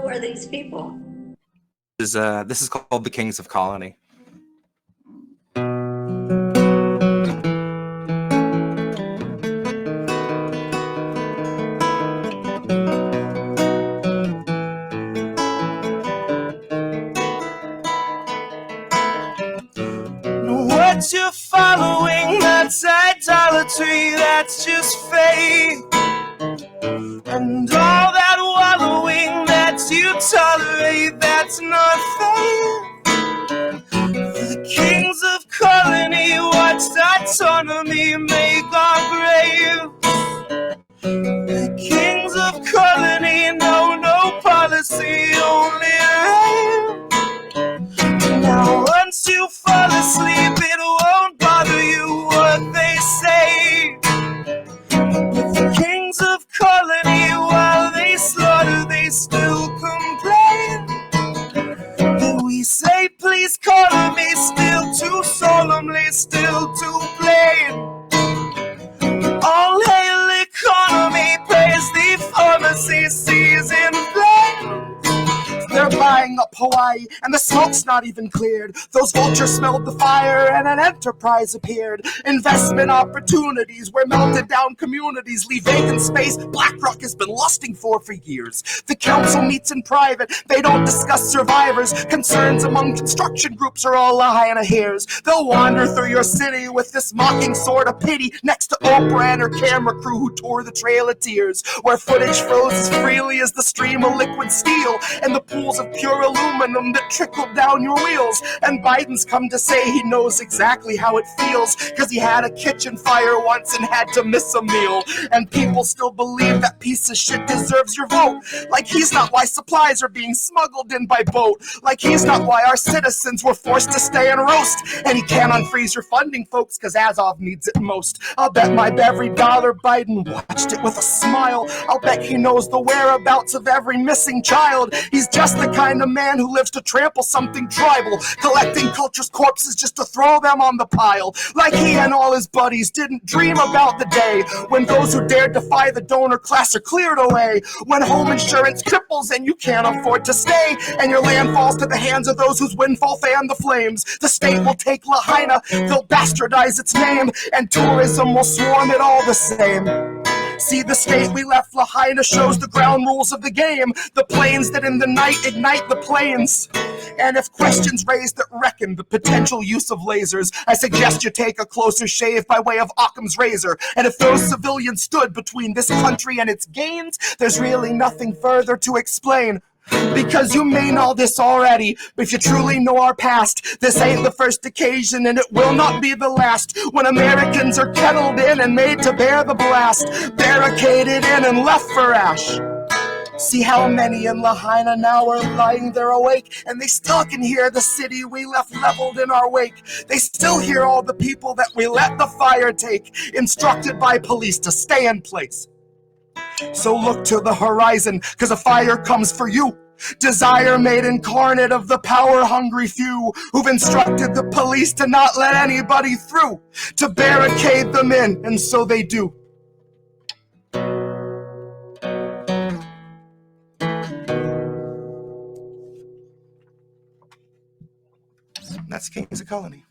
are these people? This is called the Kings of Colony. What you're following, that's idolatry, that's just faith. And all that wallowing that you tolerate, that's not faith. The kings of colony watched autonomy make our grave. The kings of colony know no policy, only rave. Now once you fall asleep, it won't bother you what they say. But the kings of colony, while they slaughter, they still complain. And we say, please color me, still too solemnly, still too plain. All hail economy, praise the pharmacy, seas in flame. They're buying up Hawaii, and the smoke's not even cleared. Those vultures smelled the fire, and an enterprise appeared. Investment opportunities where melted down communities leave vacant space BlackRock has been lusting for years. The council meets in private, they don't discuss survivors. Concerns among construction groups are all Lahaina hears. They'll wander through your city with this mocking sort of pity next to Oprah and her camera crew who tore the Trail of Tears, where footage flows as freely as the stream of liquid steel and the pools of pure aluminum that trickle down your wheels. And Biden's come to say he knows exactly how it feels, cause he had a kitchen fire once and had to miss a meal. And people still believe that piece of shit deserves your vote, like he's not why supplies are being smuggled in by boat, like he's not why our citizens were forced to stay and roast. And he can't unfreeze your funding, folks, cause Azov needs it most. I'll bet my every dollar Biden watched it with a smile. I'll bet he knows the whereabouts of every missing child. He's just the kind of man who lives to trample something tribal, collecting culture's corpses just to throw them on the pile. Like he and all his buddies didn't dream about the day when those who dared defy the donor class are cleared away, when home insurance cripples and you can't afford to stay, and your land falls to the hands of those whose windfall fan the flames. The state will take Lahaina, they'll bastardize its name, and tourism will swarm it all the same. See, the state we left Lahaina shows the ground rules of the game, the planes that in the night ignite the planes. And if questions raised that reckon the potential use of lasers, I suggest you take a closer shave by way of Occam's razor. And if those civilians stood between this country and its gains, there's really nothing further to explain. Because you may know this already, but if you truly know our past, this ain't the first occasion and it will not be the last, when Americans are kettled in and made to bear the blast, barricaded in and left for ash. See how many in Lahaina now are lying there awake, and they still can hear the city we left leveled in our wake. They still hear all the people that we let the fire take, instructed by police to stay in place. So look to the horizon, cause a fire comes for you. Desire made incarnate of the power-hungry few who've instructed the police to not let anybody through, to barricade them in, and so they do. That's Kings of Colony.